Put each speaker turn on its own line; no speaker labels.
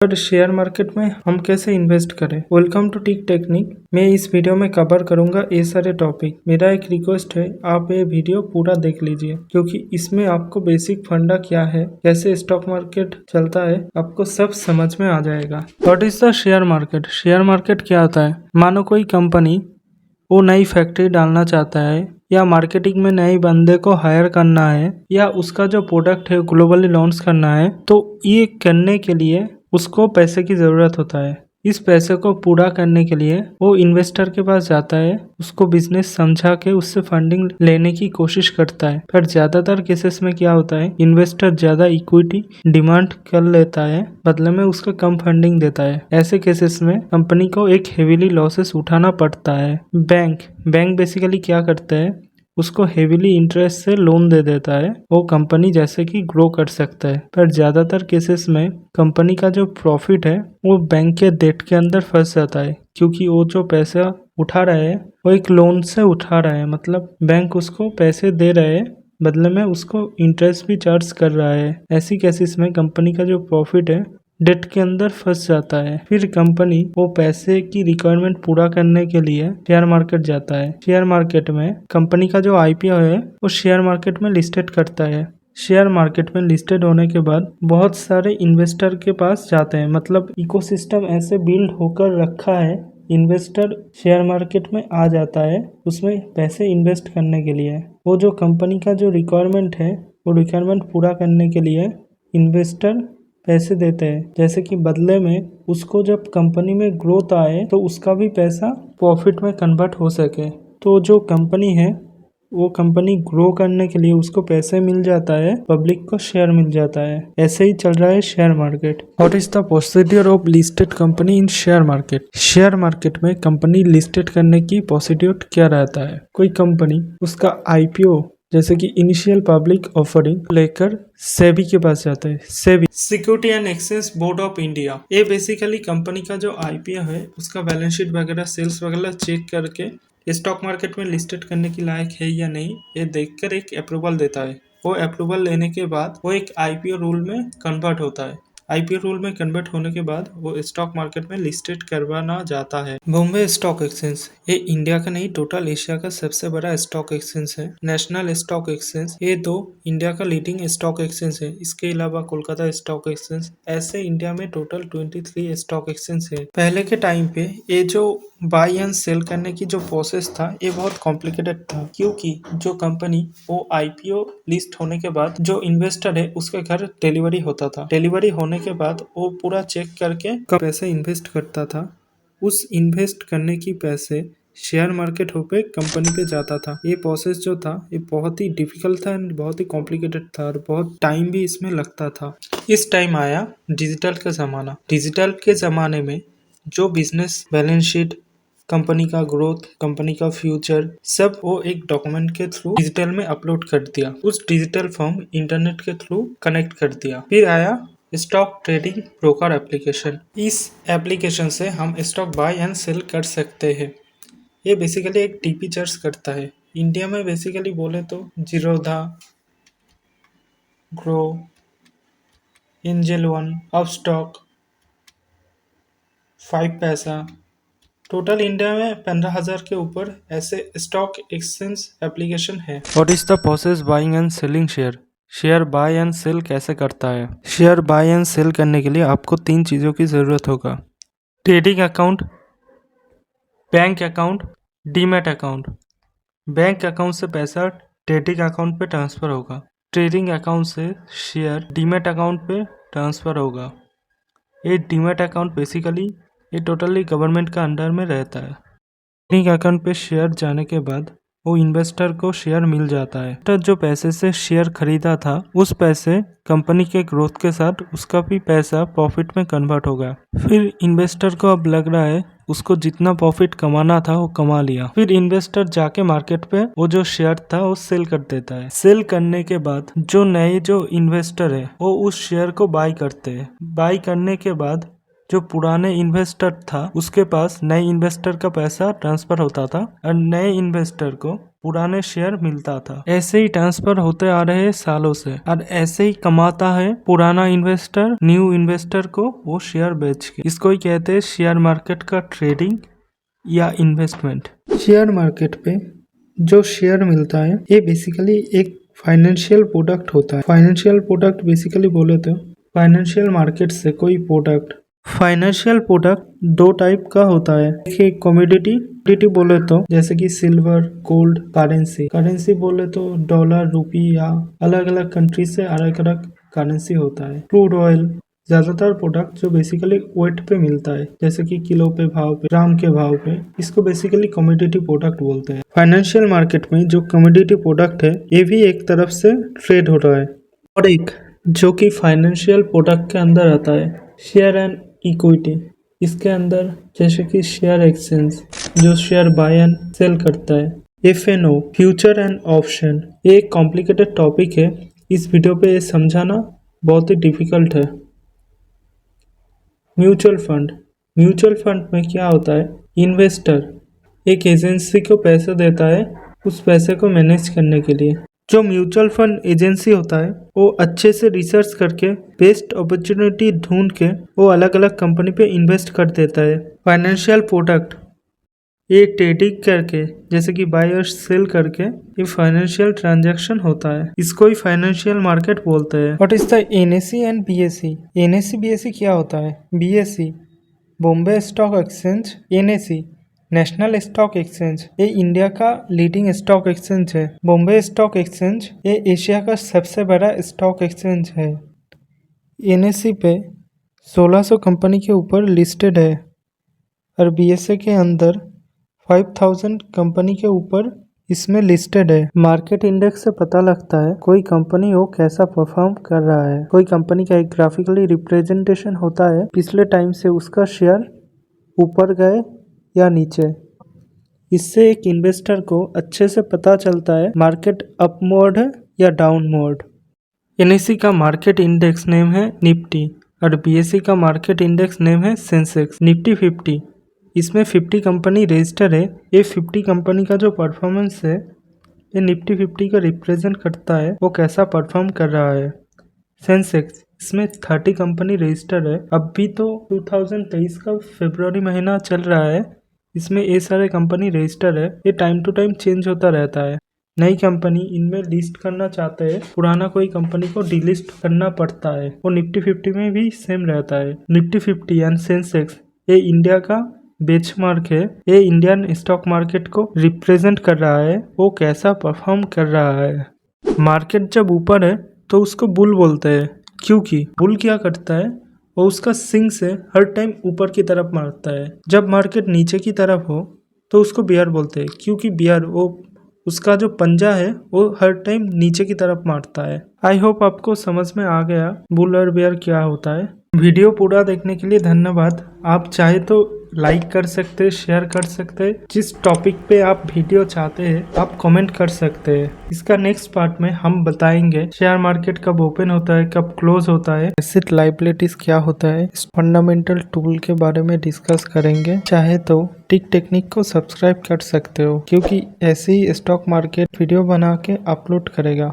पर share market में हम कैसे इन्वेस्ट करें। Welcome to tick technique. मैं इस वीडियो में कवर करूंगा ये सारे टॉपिक। मेरा एक रिक्वेस्ट है, आप ये वीडियो पूरा देख लीजिए क्योंकि इसमें आपको बेसिक फंडा क्या है, कैसे स्टॉक मार्केट चलता है, आपको सब समझ में आ जाएगा। What is the share market? Share market क्या होता है? मानो कोई कंपनी वो नई फैक्ट्री डालना चाहता है या मार्केटिंग में नए बंदे को हायर करना है या उसका जो प्रोडक्ट है ग्लोबली लॉन्च करना है, तो ये करने के लिए उसको पैसे की ज़रूरत होता है। इस पैसे को पूरा करने के लिए वो इन्वेस्टर के पास जाता है, उसको बिजनेस समझा के उससे फंडिंग लेने की कोशिश करता है। पर ज़्यादातर केसेस में क्या होता है, इन्वेस्टर ज़्यादा इक्विटी डिमांड कर लेता है, बदले में उसका कम फंडिंग देता है। ऐसे केसेस में कंपनी को एक हेवीली लॉसेस उठाना पड़ता है। बैंक बेसिकली क्या करता है, उसको हेवीली इंटरेस्ट से लोन दे देता है, वो कंपनी जैसे कि ग्रो कर सकता है। पर ज़्यादातर केसेस में कंपनी का जो प्रॉफिट है वो बैंक के डेट के अंदर फंस जाता है, क्योंकि वो जो पैसा उठा रहा है वो एक लोन से उठा रहा है, मतलब बैंक उसको पैसे दे रहा है, बदले में उसको इंटरेस्ट भी चार्ज कर रहा है। ऐसी केसेस में कंपनी का जो प्रॉफिट है डेट के अंदर फंस जाता है। फिर कंपनी वो पैसे की रिक्वायरमेंट पूरा करने के लिए शेयर मार्केट जाता है। शेयर मार्केट में कंपनी का जो आईपीओ है वो शेयर मार्केट में लिस्टेड करता है। शेयर मार्केट में लिस्टेड होने के बाद बहुत सारे इन्वेस्टर के पास जाते हैं, मतलब इकोसिस्टम ऐसे बिल्ड होकर रखा है। इन्वेस्टर शेयर मार्केट में आ जाता है उसमें पैसे इन्वेस्ट करने के लिए। वो जो कंपनी का जो रिक्वायरमेंट है वो रिक्वायरमेंट पूरा करने के लिए इन्वेस्टर पैसे देते हैं, जैसे कि बदले में उसको जब कंपनी में ग्रोथ आए तो उसका भी पैसा प्रॉफिट में कन्वर्ट हो सके। तो जो कंपनी है वो कंपनी ग्रो करने के लिए उसको पैसे मिल जाता है, पब्लिक को शेयर मिल जाता है। ऐसे ही चल रहा है share market. What is the procedure of listed company in share market? Share market में कंपनी लिस्टेड करने की प्रोसीड्यूर क्या रहता है? कोई कंपनी उसका आईपीओ जैसे कि इनिशियल पब्लिक ऑफरिंग लेकर सेबी के पास जाता है। SEBI security and exchange board of India, ये बेसिकली कंपनी का जो आईपीओ है उसका बैलेंस शीट वगैरह सेल्स वगैरह चेक करके स्टॉक मार्केट में लिस्टेड करने की लायक है या नहीं ये देखकर एक अप्रूवल देता है। वो अप्रूवल लेने के बाद वो एक आईपीओ रूल में कन्वर्ट होता है। आईपीओ रूल में कन्वर्ट होने के बाद वो स्टॉक मार्केट में लिस्टेड करवाना जाता है। बॉम्बे स्टॉक एक्सचेंज, ये इंडिया का नहीं टोटल एशिया का सबसे बड़ा स्टॉक एक्सचेंज है। नेशनल स्टॉक एक्सचेंज, ये दो इंडिया का लीडिंग स्टॉक एक्सचेंज है। इसके अलावा कोलकाता स्टॉक एक्सचेंज, ऐसे इंडिया में टोटल 23 स्टॉक एक्सचेंज है। पहले के टाइम पे ये जो बाई एंड सेल करने की जो प्रोसेस था ये बहुत कॉम्प्लिकेटेड था, क्योंकि जो कंपनी वो आईपीओ लिस्ट होने के बाद जो इन्वेस्टर है उसके घर डिलीवरी होता था। डिलीवरी होने के बाद वो पूरा चेक करके पैसे इन्वेस्ट करता था। उस इन्वेस्ट करने की पैसे शेयर मार्केट होके कंपनी पे जाता था। ये प्रोसेस जो था ये बहुत ही डिफिकल्ट था एंड बहुत ही कॉम्प्लिकेटेड था और बहुत टाइम भी इसमें लगता था। इस टाइम आया डिजिटल का ज़माना। डिजिटल के ज़माने में जो बिजनेस बैलेंस शीट, कंपनी का ग्रोथ, कंपनी का फ्यूचर, सब वो एक डॉक्यूमेंट के थ्रू डिजिटल में अपलोड कर दिया। उस डिजिटल फॉर्म इंटरनेट के थ्रू कनेक्ट कर दिया। फिर आया स्टॉक ट्रेडिंग ब्रोकर एप्लीकेशन। इस एप्लीकेशन से हम स्टॉक बाय एंड सेल कर सकते हैं। ये बेसिकली एक टीपी चार्ज करता है। इंडिया में बेसिकली बोले तो Zerodha, Groww, Angel One, Upstox, 5 paisa, total India में 15,000 के ऊपर ऐसे स्टॉक एक्सचेंज एप्लीकेशन है। What is the process buying and selling share? Share buy and sell कैसे करता है? शेयर बाय एंड सेल करने के लिए आपको 3 चीज़ों की ज़रूरत होगा। Trading account, bank account, demat account. Bank account से पैसा ट्रेडिंग अकाउंट पे ट्रांसफ़र होगा। ट्रेडिंग अकाउंट से शेयर डीमैट अकाउंट पे ट्रांसफ़र होगा। ये डीमैट अकाउंट बेसिकली ये टोटली गवर्नमेंट का अंडर में रहता है। ट्रेडिंग अकाउंट पे शेयर जाने के बाद वो इन्वेस्टर को शेयर मिल जाता है। तो जो पैसे से शेयर खरीदा था उस पैसे कंपनी के ग्रोथ के साथ उसका भी पैसा प्रॉफिट में कन्वर्ट होगा। फिर इन्वेस्टर को अब लग रहा है उसको जितना प्रॉफिट कमाना था वो कमा लिया। फिर इन्वेस्टर जाके मार्केट पे वो जो शेयर था वो सेल कर देता है। सेल करने के बाद जो नए जो इन्वेस्टर है वो उस शेयर को बाय करते हैं। बाय करने के बाद जो पुराने इन्वेस्टर था उसके पास नए इन्वेस्टर का पैसा ट्रांसफर होता था और नए इन्वेस्टर को पुराने शेयर मिलता था। ऐसे ही ट्रांसफर होते आ रहे सालों से और ऐसे ही कमाता है पुराना इन्वेस्टर न्यू इन्वेस्टर को वो शेयर बेच के। इसको ही कहते हैं शेयर मार्केट का ट्रेडिंग या इन्वेस्टमेंट। शेयर मार्केट पे जो शेयर मिलता है ये बेसिकली एक फाइनेंशियल प्रोडक्ट होता है। फाइनेंशियल प्रोडक्ट बेसिकली बोले तो फाइनेंशियल मार्केट से कोई प्रोडक्ट। फाइनेंशियल प्रोडक्ट दो टाइप का होता है। एक कमोडिटी बोले तो जैसे कि सिल्वर, गोल्ड, करेंसी बोले तो डॉलर, रुपी या अलग अलग कंट्री से अलग अलग करेंसी होता है। क्रूड ऑयल, ज्यादातर प्रोडक्ट जो बेसिकली वेट पे मिलता है जैसे कि किलो पे भाव पे, ग्राम के भाव पे, इसको बेसिकली कमोडिटी प्रोडक्ट बोलते हैं। फाइनेंशियल मार्केट में जो कमोडिटी प्रोडक्ट है ये भी एक तरफ से ट्रेड हो रहा है। और एक जो कि फाइनेंशियल प्रोडक्ट के अंदर आता है शेयर एंड इक्विटी। इसके अंदर जैसे कि शेयर एक्सचेंज जो शेयर बाय एंड सेल करता है, FNO फ्यूचर एंड ऑप्शन। ये एक कॉम्प्लिकेटेड टॉपिक है, इस वीडियो पे ये समझाना बहुत ही डिफिकल्ट है। म्यूचुअल फंड में क्या होता है, इन्वेस्टर एक एजेंसी को पैसे देता है उस पैसे को मैनेज करने के लिए। जो म्यूचुअल फंड एजेंसी होता है वो अच्छे से रिसर्च करके बेस्ट अपॉर्चुनिटी ढूंढ के वो अलग अलग कंपनी पे इन्वेस्ट कर देता है। फाइनेंशियल प्रोडक्ट ये ट्रेडिंग करके जैसे कि बाय और सेल करके ये फाइनेंशियल ट्रांजैक्शन होता है, इसको ही फाइनेंशियल मार्केट बोलते हैं। What is the NSE and BSE? NSE BSE क्या होता है? BSE Bombay stock exchange, NSE national stock exchange ये इंडिया का लीडिंग स्टॉक एक्सचेंज है। बॉम्बे स्टॉक एक्सचेंज ये एशिया का सबसे बड़ा स्टॉक एक्सचेंज है। NSE पे 1600 कंपनी के ऊपर लिस्टेड है और BSE के अंदर 5000 कंपनी के ऊपर इसमें लिस्टेड है। मार्केट इंडेक्स से पता लगता है कोई कंपनी वो कैसा परफॉर्म कर रहा है। कोई कंपनी का एक ग्राफिकली रिप्रेजेंटेशन होता है पिछले टाइम से उसका शेयर ऊपर गए या नीचे। इससे एक इन्वेस्टर को अच्छे से पता चलता है मार्केट अप मोड है या डाउन मोड। NSE का मार्केट इंडेक्स नेम है निफ्टी और BSE का मार्केट इंडेक्स नेम है सेंसेक्स। निफ्टी 50 इसमें 50 कंपनी रजिस्टर है। ये 50 कंपनी का जो परफॉर्मेंस है ये निफ्टी 50 का रिप्रेजेंट करता है वो कैसा परफॉर्म कर रहा है। सेंसेक्स इसमें 30 कंपनी रजिस्टर है। अभी तो 2023 का फरवरी महीना चल रहा है, इसमें ये सारे कंपनी रजिस्टर है। ये टाइम टू टाइम चेंज होता रहता है। नई कंपनी इनमें लिस्ट करना चाहते हैं, पुराना कोई कंपनी को डिलिस्ट करना पड़ता है। वो निफ्टी 50 में भी सेम रहता है। निफ्टी 50 एंड सेंसेक्स ये इंडिया का बेंचमार्क है। ये इंडियन स्टॉक मार्केट को रिप्रेजेंट कर रहा है वो कैसा परफॉर्म कर रहा है। मार्केट जब ऊपर है तो उसको बुल बोलते हैं, क्योंकि बुल क्या करता है वो उसका सिंग से हर टाइम ऊपर की तरफ मारता है। जब मार्केट नीचे की तरफ हो तो उसको बियर बोलते हैं, क्योंकि बियर वो उसका जो पंजा है वो हर टाइम नीचे की तरफ मारता है। आई होप आपको समझ में आ गया बुल और बियर क्या होता है। वीडियो पूरा देखने के लिए धन्यवाद। आप चाहे तो लाइक कर सकते हैं, शेयर कर सकते हैं। जिस टॉपिक पे आप वीडियो चाहते हैं आप कमेंट कर सकते हैं। इसका नेक्स्ट पार्ट में हम बताएंगे शेयर मार्केट कब ओपन होता है, कब क्लोज होता है, एसेट लायबिलिटीज क्या होता है, इस फंडामेंटल टूल के बारे में डिस्कस करेंगे। चाहे तो टिक टेक्निक को सब्सक्राइब कर सकते हो, क्योंकि ऐसे ही स्टॉक मार्केट वीडियो बना के अपलोड करेगा।